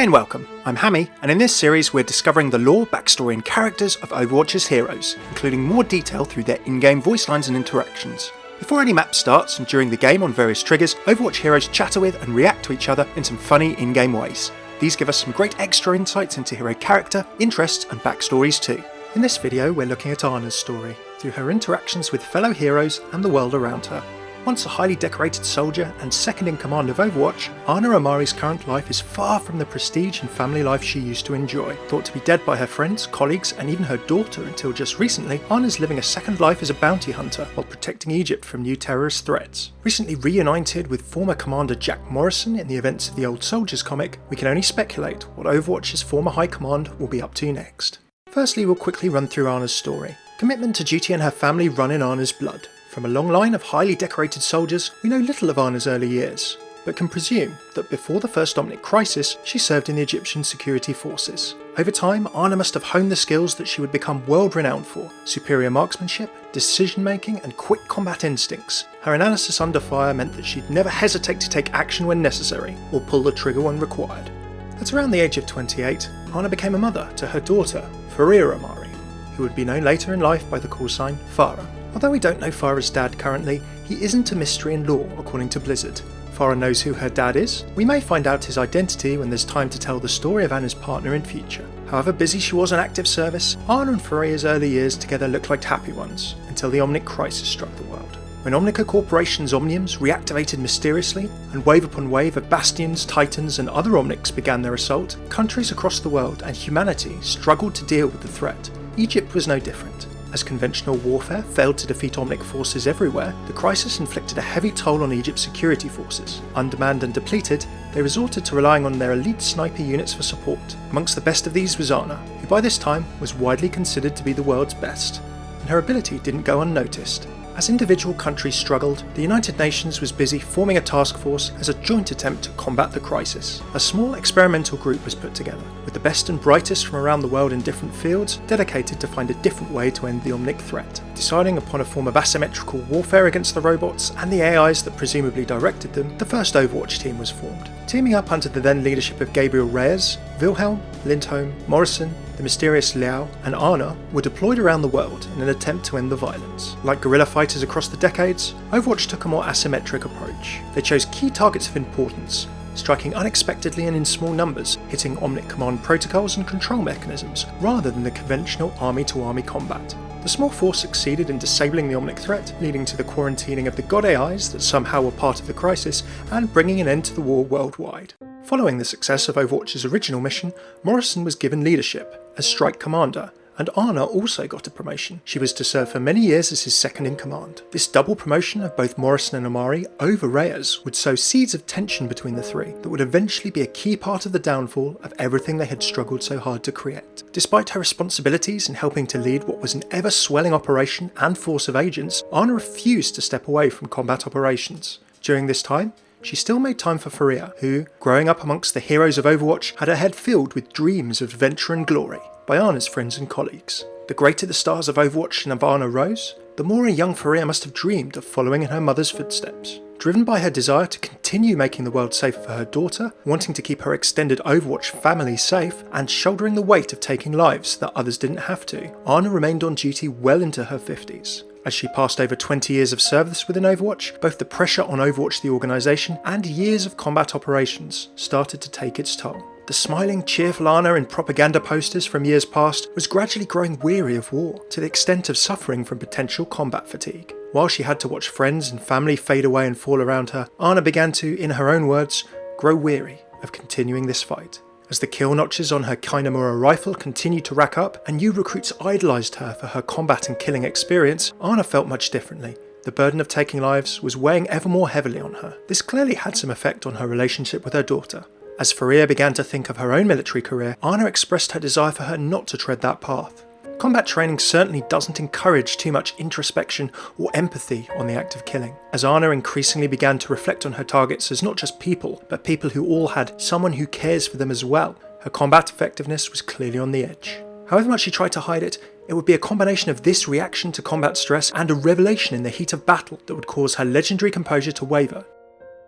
and welcome, I'm Hammeh, and in this series we're discovering the lore, backstory and characters of Overwatch's heroes, including more detail through their in-game voice lines and interactions. Before any map starts and during the game on various triggers, Overwatch heroes chatter with and react to each other in some funny in-game ways. These give us some great extra insights into hero character, interests and backstories too. In this video we're looking at Ana's story, through her interactions with fellow heroes and the world around her. Once a highly decorated soldier and second in command of Overwatch, Ana Amari's current life is far from the prestige and family life she used to enjoy. Thought to be dead by her friends, colleagues and even her daughter until just recently, Ana's living a second life as a bounty hunter while protecting Egypt from new terrorist threats. Recently reunited with former Commander Jack Morrison in the events of the Old Soldiers comic, we can only speculate what Overwatch's former High Command will be up to next. Firstly, we'll quickly run through Ana's story. Commitment to duty and her family run in Ana's blood. From a long line of highly decorated soldiers, we know little of Ana's early years, but can presume that before the first Omnic crisis, she served in the Egyptian security forces. Over time, Ana must have honed the skills that she would become world-renowned for: superior marksmanship, decision-making, and quick combat instincts. Her analysis under fire meant that she'd never hesitate to take action when necessary, or pull the trigger when required. At around the age of 28, Ana became a mother to her daughter, Amari, who would be known later in life by the call sign Farah. Although we don't know Farah's dad currently, he isn't a mystery in lore according to Blizzard. Farah knows who her dad is. We may find out his identity when there's time to tell the story of Ana's partner in future. However busy she was on active service, Ana and Faria's early years together looked like happy ones, until the Omnic crisis struck the world. When Omnica Corporation's Omniums reactivated mysteriously, and wave upon wave of Bastions, Titans and other Omnics began their assault, countries across the world and humanity struggled to deal with the threat. Egypt was no different. As conventional warfare failed to defeat Omnic forces everywhere, the crisis inflicted a heavy toll on Egypt's security forces. Undermanned and depleted, they resorted to relying on their elite sniper units for support. Amongst the best of these was Ana, who by this time was widely considered to be the world's best, and her ability didn't go unnoticed. As individual countries struggled, the United Nations was busy forming a task force as a joint attempt to combat the crisis. A small experimental group was put together, with the best and brightest from around the world in different fields, dedicated to find a different way to end the Omnic threat. Deciding upon a form of asymmetrical warfare against the robots and the AIs that presumably directed them, the first Overwatch team was formed. Teaming up under the then leadership of Gabriel Reyes, Wilhelm, Lindholm, Morrison, the mysterious Liao and Ana were deployed around the world in an attempt to end the violence. Like guerrilla fighters across the decades, Overwatch took a more asymmetric approach. They chose key targets of importance, striking unexpectedly and in small numbers, hitting Omnic command protocols and control mechanisms, rather than the conventional army-to-army combat. The small force succeeded in disabling the Omnic threat, leading to the quarantining of the god AIs that somehow were part of the crisis, and bringing an end to the war worldwide. Following the success of Overwatch's original mission, Morrison was given leadership as Strike Commander, and Ana also got a promotion. She was to serve for many years as his second in command. This double promotion of both Morrison and Amari over Reyes would sow seeds of tension between the three that would eventually be a key part of the downfall of everything they had struggled so hard to create. Despite her responsibilities in helping to lead what was an ever-swelling operation and force of agents, Ana refused to step away from combat operations. During this time, she still made time for Faria, who, growing up amongst the heroes of Overwatch, had her head filled with dreams of adventure and glory by Ana's friends and colleagues. The greater the stars of Overwatch and of Ana rose, the more a young Faria must have dreamed of following in her mother's footsteps. Driven by her desire to continue making the world safer for her daughter, wanting to keep her extended Overwatch family safe, and shouldering the weight of taking lives that others didn't have to, Ana remained on duty well into her 50s. As she passed over 20 years of service within Overwatch, both the pressure on Overwatch the organisation and years of combat operations started to take its toll. The smiling, cheerful Ana in propaganda posters from years past was gradually growing weary of war, to the extent of suffering from potential combat fatigue. While she had to watch friends and family fade away and fall around her, Ana began to, in her own words, grow weary of continuing this fight. As the kill notches on her Kainamura rifle continued to rack up, and new recruits idolised her for her combat and killing experience, Ana felt much differently. The burden of taking lives was weighing ever more heavily on her. This clearly had some effect on her relationship with her daughter. As Faria began to think of her own military career, Ana expressed her desire for her not to tread that path. Combat training certainly doesn't encourage too much introspection or empathy on the act of killing. As Ana increasingly began to reflect on her targets as not just people, but people who all had someone who cares for them as well, her combat effectiveness was clearly on the edge. However much she tried to hide it, it would be a combination of this reaction to combat stress and a revelation in the heat of battle that would cause her legendary composure to waver.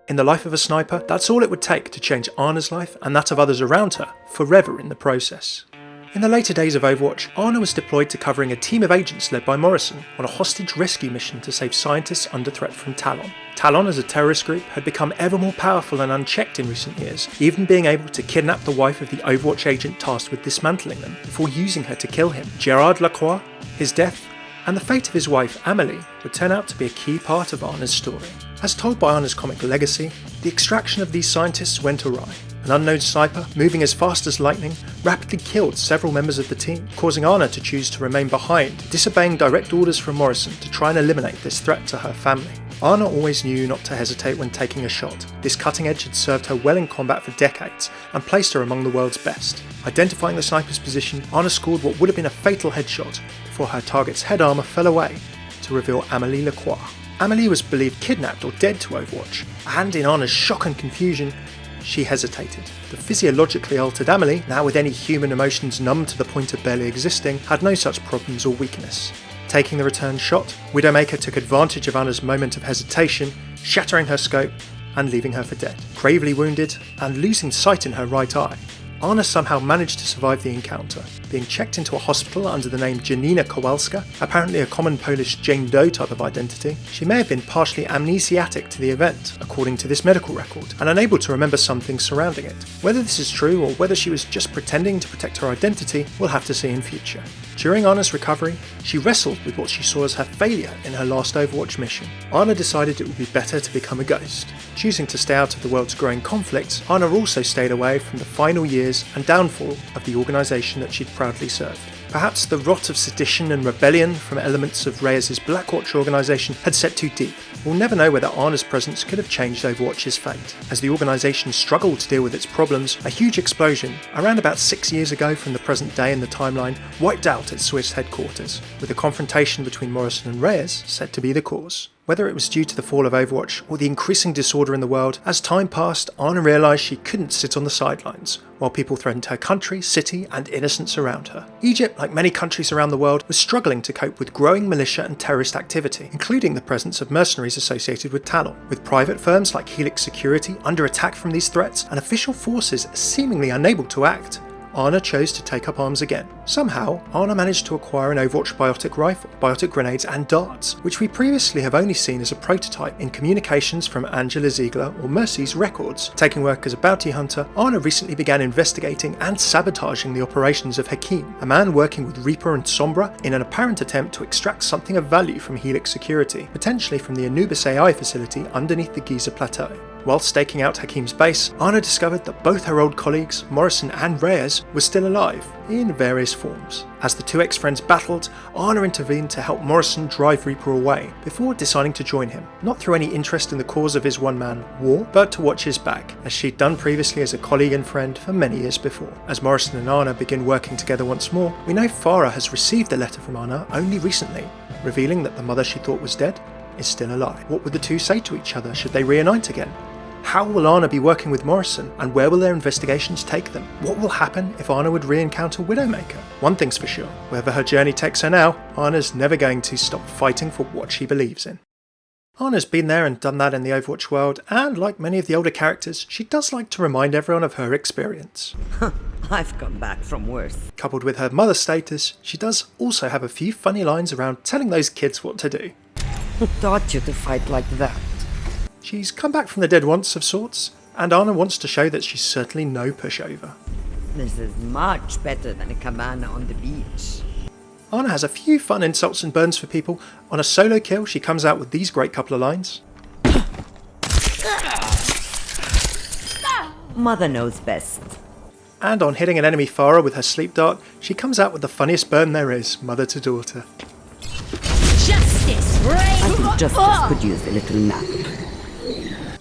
In the life of a sniper, that's all it would take to change Ana's life and that of others around her, forever in the process. In the later days of Overwatch, Ana was deployed to covering a team of agents led by Morrison on a hostage rescue mission to save scientists under threat from Talon. Talon as a terrorist group had become ever more powerful and unchecked in recent years, even being able to kidnap the wife of the Overwatch agent tasked with dismantling them, before using her to kill him. Gerard Lacroix, his death, and the fate of his wife Amelie would turn out to be a key part of Ana's story. As told by Ana's comic legacy, the extraction of these scientists went awry. An unknown sniper, moving as fast as lightning, rapidly killed several members of the team, causing Ana to choose to remain behind, disobeying direct orders from Morrison to try and eliminate this threat to her family. Ana always knew not to hesitate when taking a shot. This cutting edge had served her well in combat for decades and placed her among the world's best. Identifying the sniper's position, Ana scored what would have been a fatal headshot before her target's head armour fell away to reveal Amelie Lacroix. Amelie was believed kidnapped or dead to Overwatch, and in Ana's shock and confusion, she hesitated. The physiologically altered Amelie, now with any human emotions numb to the point of barely existing, had no such problems or weakness. Taking the return shot, Widowmaker took advantage of Ana's moment of hesitation, shattering her scope and leaving her for dead. Gravely wounded and losing sight in her right eye, Ana somehow managed to survive the encounter, being checked into a hospital under the name Janina Kowalska, apparently a common Polish Jane Doe type of identity. She may have been partially amnesiatic to the event, according to this medical record, and unable to remember some things surrounding it. Whether this is true or whether she was just pretending to protect her identity, we'll have to see in future. During Ana's recovery, she wrestled with what she saw as her failure in her last Overwatch mission. Ana decided it would be better to become a ghost. Choosing to stay out of the world's growing conflicts, Ana also stayed away from the final years and downfall of the organisation that she'd proudly served. Perhaps the rot of sedition and rebellion from elements of Reyes' Blackwatch organisation had set too deep. We'll never know whether Ana's presence could have changed Overwatch's fate. As the organisation struggled to deal with its problems, a huge explosion, around about 6 years ago from the present day in the timeline, wiped out its Swiss headquarters, with the confrontation between Morrison and Reyes said to be the cause. Whether it was due to the fall of Overwatch or the increasing disorder in the world, as time passed, Ana realised she couldn't sit on the sidelines, while people threatened her country, city and innocents around her. Egypt, like many countries around the world, was struggling to cope with growing militia and terrorist activity, including the presence of mercenaries associated with Talon. With private firms like Helix Security under attack from these threats and official forces seemingly unable to act, Ana chose to take up arms again. Somehow, Ana managed to acquire an Overwatch biotic rifle, biotic grenades and darts, which we previously have only seen as a prototype in communications from Angela Ziegler or Mercy's records. Taking work as a bounty hunter, Ana recently began investigating and sabotaging the operations of Hakim, a man working with Reaper and Sombra in an apparent attempt to extract something of value from Helix Security, potentially from the Anubis AI facility underneath the Giza Plateau. While staking out Hakim's base, Ana discovered that both her old colleagues, Morrison and Reyes, were still alive, in various forms. As the two ex-friends battled, Ana intervened to help Morrison drive Reaper away, before deciding to join him, not through any interest in the cause of his one-man war, but to watch his back, as she'd done previously as a colleague and friend for many years before. As Morrison and Ana begin working together once more, we know Farah has received a letter from Ana only recently, revealing that the mother she thought was dead is still alive. What would the two say to each other should they reunite again? How will Ana be working with Morrison, and where will their investigations take them? What will happen if Ana would re-encounter Widowmaker? One thing's for sure, wherever her journey takes her now, Ana's never going to stop fighting for what she believes in. Ana's been there and done that in the Overwatch world, and like many of the older characters, she does like to remind everyone of her experience. I've come back from worse. Coupled with her mother status, she does also have a few funny lines around telling those kids what to do. Who taught you to fight like that? She's come back from the dead once of sorts, and Ana wants to show that she's certainly no pushover. This is much better than a cabana on the beach. Ana has a few fun insults and burns for people. On a solo kill, she comes out with these great couple of lines. Mother knows best. And on hitting an enemy Farah with her sleep dart, she comes out with the funniest burn there is, mother to daughter. Justice reigns! I think justice could use a little nap.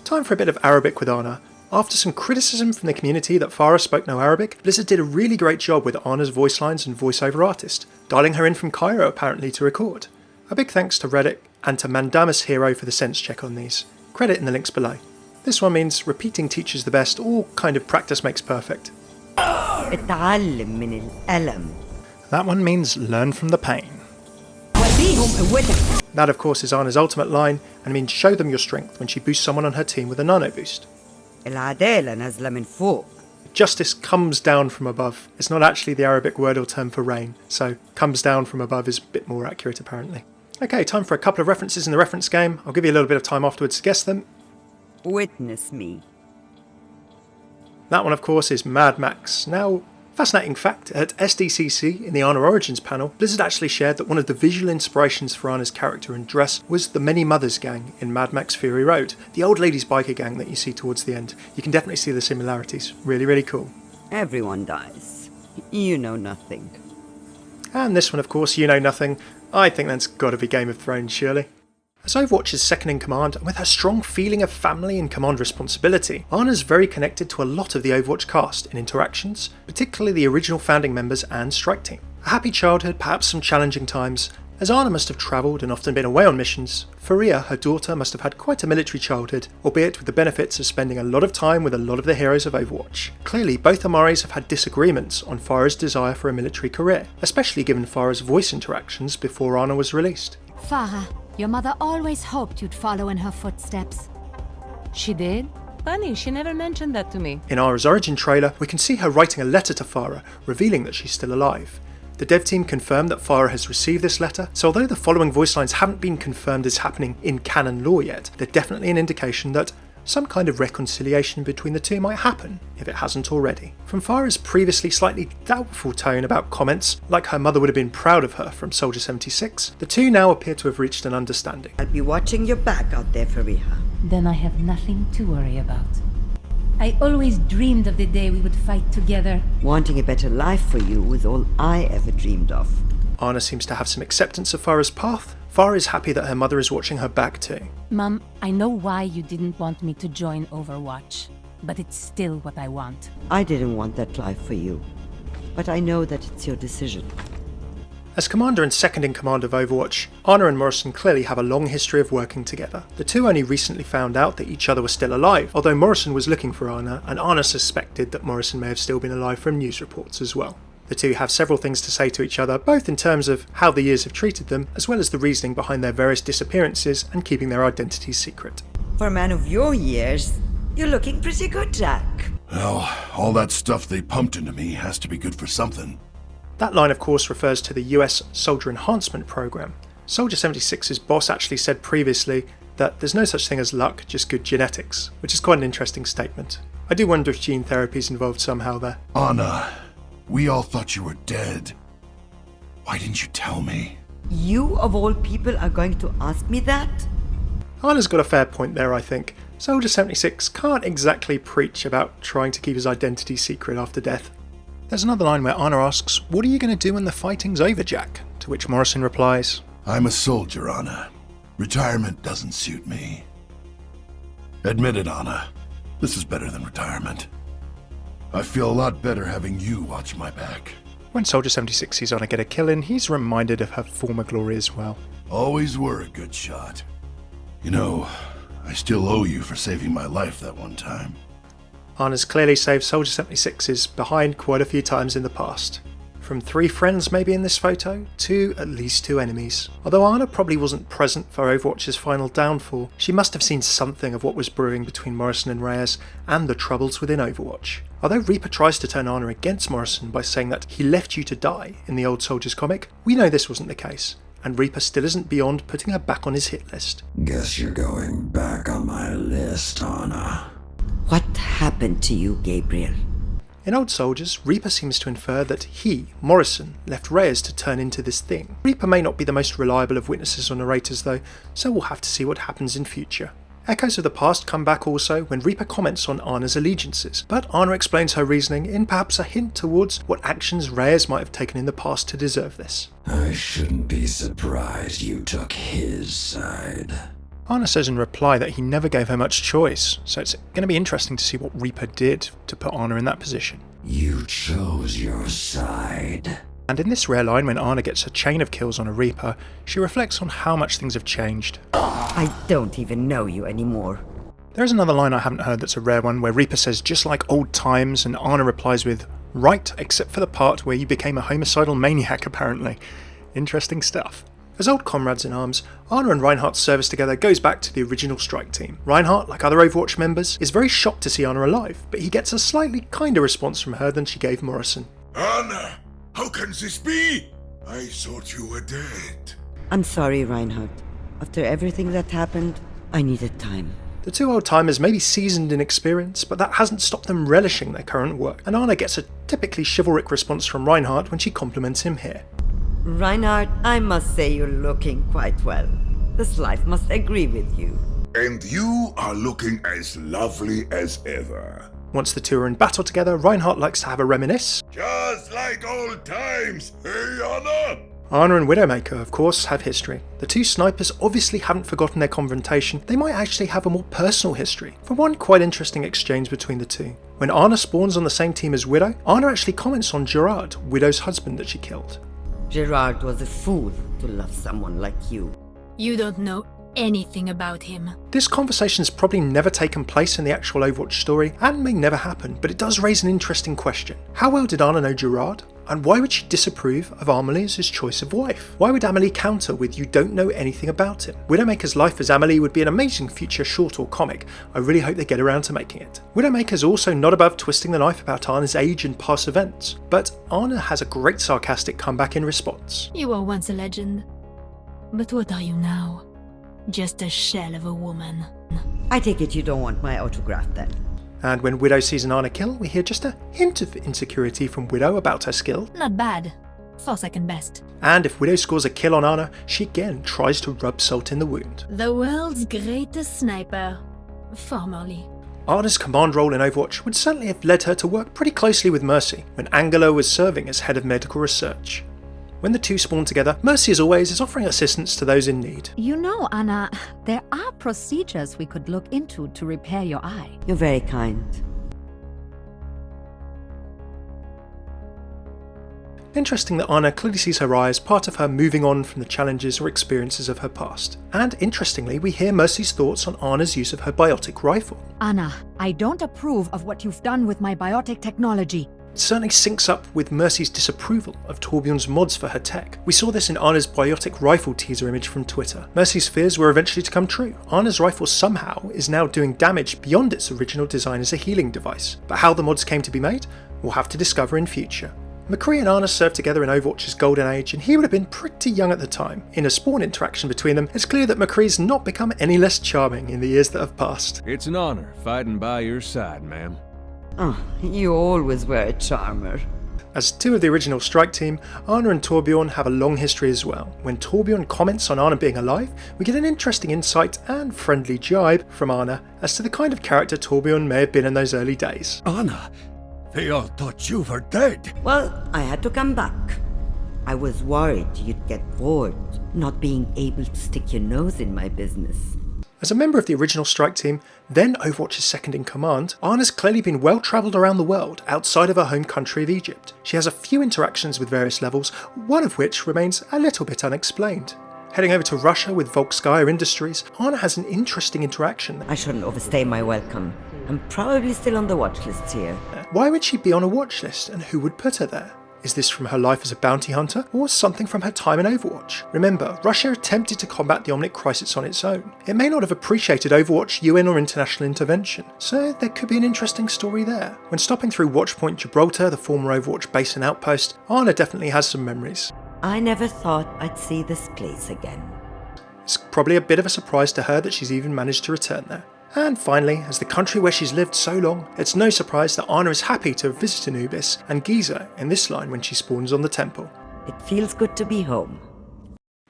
Time for a bit of Arabic with Ana. After some criticism from the community that Farah spoke no Arabic, Blizzard did a really great job with Ana's voice lines and voiceover artist, dialing her in from Cairo apparently to record. A big thanks to Reddit and to Mandamus Hero for the sense check on these. Credit in the links below. This one means repeating teaches the best, or kind of practice makes perfect. اتعلم من الألم. That one means learn from the pain. وديهم قوتك. That of course is Ana's ultimate line, and means show them your strength when she boosts someone on her team with a nano boost. العدالة نازلة من فوق. Justice comes down from above. It's not actually the Arabic word or term for rain, so comes down from above is a bit more accurate apparently. Okay, time for a couple of references in the reference game. I'll give you a little bit of time afterwards to guess them. Witness me. That one, of course, is Mad Max. Now, fascinating fact, at SDCC, in the Ana Origins panel, Blizzard actually shared that one of the visual inspirations for Ana's character and dress was the Many Mothers gang in Mad Max Fury Road, the old ladies biker gang that you see towards the end. You can definitely see the similarities. Really, really cool. Everyone dies. You know nothing. And this one, of course, you know nothing. I think that's got to be Game of Thrones, surely. As Overwatch's second in command, and with her strong feeling of family and command responsibility, Ana's very connected to a lot of the Overwatch cast in interactions, particularly the original founding members and strike team. A happy childhood, perhaps some challenging times. As Ana must have travelled and often been away on missions, Faria, her daughter, must have had quite a military childhood, albeit with the benefits of spending a lot of time with a lot of the heroes of Overwatch. Clearly, both Amaris have had disagreements on Farah's desire for a military career, especially given Farah's voice interactions before Ana was released. Farah, your mother always hoped you'd follow in her footsteps. She did? Funny, she never mentioned that to me. In Ara's origin trailer, we can see her writing a letter to Farah, revealing that she's still alive. The dev team confirmed that Farah has received this letter, so although the following voice lines haven't been confirmed as happening in canon lore yet, they're definitely an indication that some kind of reconciliation between the two might happen, if it hasn't already. From Farah's previously slightly doubtful tone about comments, like her mother would have been proud of her from Soldier 76, the two now appear to have reached an understanding. I'll be watching your back out there, Fariha. Then I have nothing to worry about. I always dreamed of the day we would fight together. Wanting a better life for you was all I ever dreamed of. Ana seems to have some acceptance of Farah's path. Farah is happy that her mother is watching her back too. Mum, I know why you didn't want me to join Overwatch, but it's still what I want. I didn't want that life for you, but I know that it's your decision. As commander and second in command of Overwatch, Ana and Morrison clearly have a long history of working together. The two only recently found out that each other was still alive, although Morrison was looking for Ana, and Ana suspected that Morrison may have still been alive from news reports as well. The two have several things to say to each other, both in terms of how the years have treated them, as well as the reasoning behind their various disappearances and keeping their identities secret. For a man of your years, you're looking pretty good, Jack. Well, all that stuff they pumped into me has to be good for something. That line of course refers to the US Soldier Enhancement Program. Soldier 76's boss actually said previously that there's no such thing as luck, just good genetics, which is quite an interesting statement. I do wonder if gene therapy is involved somehow there. Ana, we all thought you were dead. Why didn't you tell me? You, of all people, are going to ask me that? Ana's got a fair point there, I think. Soldier 76 can't exactly preach about trying to keep his identity secret after death. There's another line where Ana asks, "What are you going to do when the fighting's over, Jack?" To which Morrison replies, I'm a soldier, Ana. Retirement doesn't suit me. Admit it, Ana. This is better than retirement. I feel a lot better having you watch my back. When Soldier 76 sees Ana get a kill in, he's reminded of her former glory as well. Always were a good shot. You know, I still owe you for saving my life that one time. Ana's clearly saved Soldier 76's behind quite a few times in the past. From 3 friends maybe in this photo, to at least 2 enemies. Although Ana probably wasn't present for Overwatch's final downfall, she must have seen something of what was brewing between Morrison and Reyes and the troubles within Overwatch. Although Reaper tries to turn Ana against Morrison by saying that he left you to die in the Old Soldiers comic, we know this wasn't the case, and Reaper still isn't beyond putting her back on his hit list. Guess you're going back on my list, Ana. What happened to you, Gabriel? In Old Soldiers, Reaper seems to infer that he, Morrison, left Reyes to turn into this thing. Reaper may not be the most reliable of witnesses or narrators though, so we'll have to see what happens in future. Echoes of the past come back also when Reaper comments on Ana's allegiances, but Ana explains her reasoning in perhaps a hint towards what actions Reyes might have taken in the past to deserve this. I shouldn't be surprised you took his side. Ana says in reply that he never gave her much choice, so it's going to be interesting to see what Reaper did to put Ana in that position. You chose your side. And in this rare line, when Ana gets a chain of kills on a Reaper, she reflects on how much things have changed. I don't even know you anymore. There is another line I haven't heard that's a rare one, where Reaper says just like old times, and Ana replies with, "Right, except for the part where you became a homicidal maniac apparently." Interesting stuff. As old comrades in arms, Ana and Reinhardt's service together goes back to the original strike team. Reinhardt, like other Overwatch members, is very shocked to see Ana alive, but he gets a slightly kinder response from her than she gave Morrison. Ana, how can this be? I thought you were dead. I'm sorry, Reinhardt. After everything that happened, I needed time. The two old-timers may be seasoned in experience, but that hasn't stopped them relishing their current work, and Ana gets a typically chivalric response from Reinhardt when she compliments him here. Reinhardt, I must say you're looking quite well. This life must agree with you. And you are looking as lovely as ever. Once the two are in battle together, Reinhardt likes to have a reminisce. Just like old times, hey Ana? Ana and Widowmaker, of course, have history. The two snipers obviously haven't forgotten their confrontation. They might actually have a more personal history. For one quite interesting exchange between the two. When Ana spawns on the same team as Widow, Ana actually comments on Gerard, Widow's husband that she killed. Gerard was a fool to love someone like you. You don't know anything about him. This conversation's probably never taken place in the actual Overwatch story, and may never happen, but it does raise an interesting question. How well did Ana know Gerard? And why would she disapprove of Amelie as his choice of wife? Why would Amelie counter with "you don't know anything about him"? Widowmaker's life as Amelie would be an amazing future short or comic. I really hope they get around to making it. Widowmaker's also not above twisting the knife about Ana's age and past events, but Ana has a great sarcastic comeback in response. You were once a legend. But what are you now? Just a shell of a woman. I take it you don't want my autograph then. And when Widow sees an Ana kill, we hear just a hint of insecurity from Widow about her skill. Not bad. For second best. And if Widow scores a kill on Ana, she again tries to rub salt in the wound. The world's greatest sniper. Formerly. Ana's command role in Overwatch would certainly have led her to work pretty closely with Mercy when Angela was serving as head of medical research. When the two spawn together, Mercy as always is offering assistance to those in need. You know, Ana, there are procedures we could look into to repair your eye. You're very kind. Interesting that Ana clearly sees her eye as part of her moving on from the challenges or experiences of her past. And interestingly, we hear Mercy's thoughts on Ana's use of her biotic rifle. Ana, I don't approve of what you've done with my biotic technology. It certainly syncs up with Mercy's disapproval of Torbjorn's mods for her tech. We saw this in Ana's biotic rifle teaser image from Twitter. Mercy's fears were eventually to come true. Ana's rifle somehow is now doing damage beyond its original design as a healing device. But how the mods came to be made, we'll have to discover in future. McCree and Ana served together in Overwatch's golden age, and he would have been pretty young at the time. In a spawn interaction between them, it's clear that McCree's not become any less charming in the years that have passed. It's an honor fighting by your side, ma'am. Oh, you always were a charmer. As two of the original strike team, Ana and Torbjorn have a long history as well. When Torbjorn comments on Ana being alive, we get an interesting insight and friendly jibe from Ana as to the kind of character Torbjorn may have been in those early days. Ana, they all thought you were dead. Well, I had to come back. I was worried you'd get bored, not being able to stick your nose in my business. As a member of the original strike team, then Overwatch's second in command, Ana's clearly been well travelled around the world outside of her home country of Egypt. She has a few interactions with various levels, one of which remains a little bit unexplained. Heading over to Russia with Volkskaya Industries, Ana has an interesting interaction. I shouldn't overstay my welcome. I'm probably still on the watch list here. Why would she be on a watch list, and who would put her there? Is this from her life as a bounty hunter, or something from her time in Overwatch? Remember, Russia attempted to combat the Omnic crisis on its own. It may not have appreciated Overwatch, UN or international intervention, so there could be an interesting story there. When stopping through Watchpoint Gibraltar, the former Overwatch base and outpost, Ana definitely has some memories. I never thought I'd see this place again. It's probably a bit of a surprise to her that she's even managed to return there. And finally, as the country where she's lived so long, it's no surprise that Ana is happy to visit Anubis and Giza in this line when she spawns on the temple. It feels good to be home.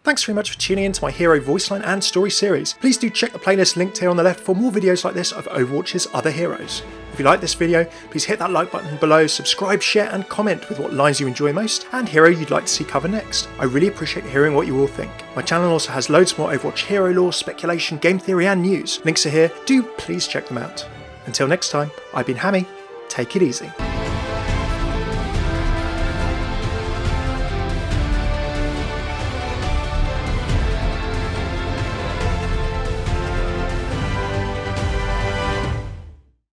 Thanks very much for tuning in to my hero voiceline and story series. Please do check the playlist linked here on the left for more videos like this of Overwatch's other heroes. If you like this video, please hit that like button below, subscribe, share and comment with what lines you enjoy most and hero you'd like to see covered next. I really appreciate hearing what you all think. My channel also has loads more Overwatch hero lore, speculation, game theory and news. Links are here, do please check them out. Until next time, I've been Hammeh, take it easy.